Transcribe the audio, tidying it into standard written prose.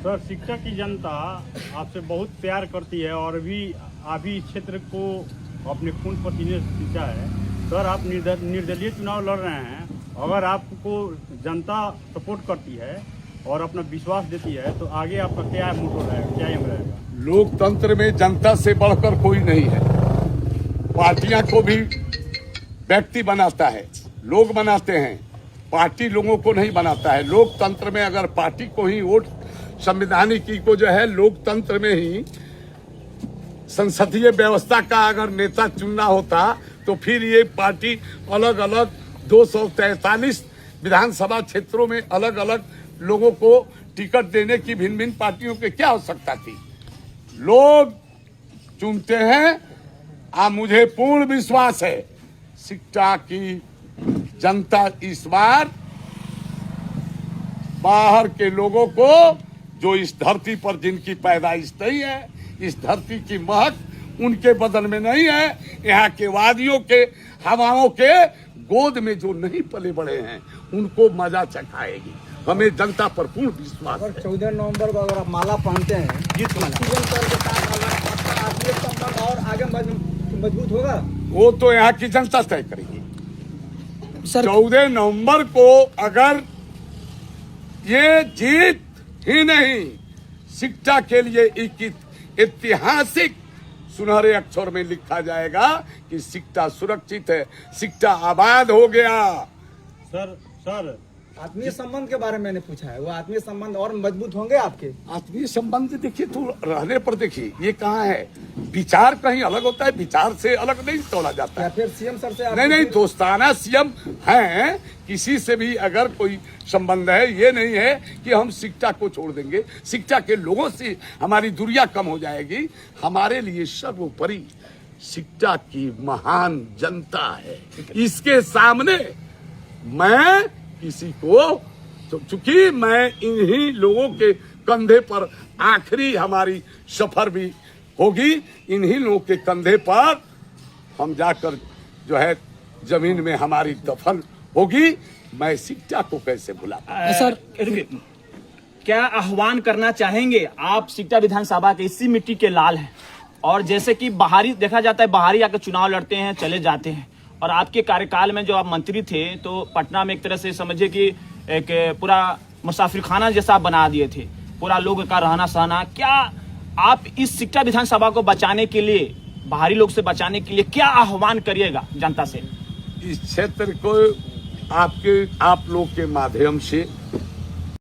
Sir, शिक्षा की जनता आपसे बहुत प्यार करती है और अभी इस क्षेत्र को अपने खून पसीने से सींचा है। सर, आप निर्दलीय चुनाव लड़ रहे हैं। अगर आपको जनता सपोर्ट करती है और अपना विश्वास देती है तो आगे आपका क्या मोटो रहेगा, क्या एम रहेगा? लोकतंत्र में जनता से बढ़कर कोई नहीं है। पार्टियां को भी व्यक्ति बनाता है, लोग बनाते हैं, पार्टी लोगों को नहीं बनाता है। लोकतंत्र में अगर पार्टी को ही वोट, संवैधानिकी को जो है लोकतंत्र में ही संसदीय व्यवस्था का अगर नेता चुनना होता तो फिर ये पार्टी अलग अलग 243 विधानसभा क्षेत्रों में अलग अलग लोगों को टिकट देने की भिन्न भिन्न पार्टियों के क्या आवश्यकता थी। लोग चुनते हैं। मुझे पूर्ण विश्वास है शिक्षा की जनता इस बार बाहर के लोगों को, जो इस धरती पर जिनकी पैदाइश नहीं है, इस धरती की महक उनके बदन में नहीं है, यहाँ के वादियों के हवाओं के गोद में जो नहीं पले बड़े हैं उनको मजा चखाएगी। हमें जनता पर पूर्ण विश्वास है। 14 नवंबर को अगर आप माला पहनते हैं, जीत और आगे मजबूत होगा, वो तो यहाँ की जनता तय करेगी। 14 नवंबर को अगर ये जीत ही नहीं, शिक्षा के लिए एक ऐतिहासिक सुनहरे अक्षर में लिखा जाएगा कि शिक्षा सुरक्षित है, शिक्षा आबाद हो गया। सर, आत्मीय संबंध के बारे में मैंने पूछा है, वो आत्मीय संबंध और मजबूत होंगे आपके? आत्मीय संबंध देखिए तो रहने पर देखिए ये कहाँ है, विचार कहीं अलग होता है, विचार से अलग नहीं तोड़ा जाता है। फिर सीएम सर से नहीं, दोस्ताना सीएम हैं, किसी से भी अगर कोई संबंध है, ये नहीं है कि हम शिक्षा को छोड़ देंगे। शिक्षा के लोगों से हमारी दूरियां कम हो जाएगी। हमारे लिए सर्वोपरि शिक्षा की महान जनता है। इसके सामने मैं किसी को, चूंकि मैं इन्हीं लोगों के कंधे पर आखिरी हमारी सफर भी होगी, इन्हीं लोगों के कंधे पर हम जाकर जो है जमीन में हमारी दफन होगी। मैं शिक्षा को कैसे भुला? सर, क्या आह्वान करना चाहेंगे आप? शिक्षा विधानसभा के इसी मिट्टी के लाल हैं और जैसे कि बाहरी देखा जाता है, बाहरी आकर चुनाव लड़ते हैं, चले जाते हैं। और आपके कार्यकाल में जो आप मंत्री थे तो पटना में एक तरह से समझिए कि एक पूरा मुसाफिर खाना जैसा बना दिए थे, पूरा लोग का रहना सहना। क्या आप इस शिक्षा विधानसभा को बचाने के लिए, बाहरी लोग से बचाने के लिए क्या आह्वान करिएगा जनता से? इस क्षेत्र को आप लोग के माध्यम से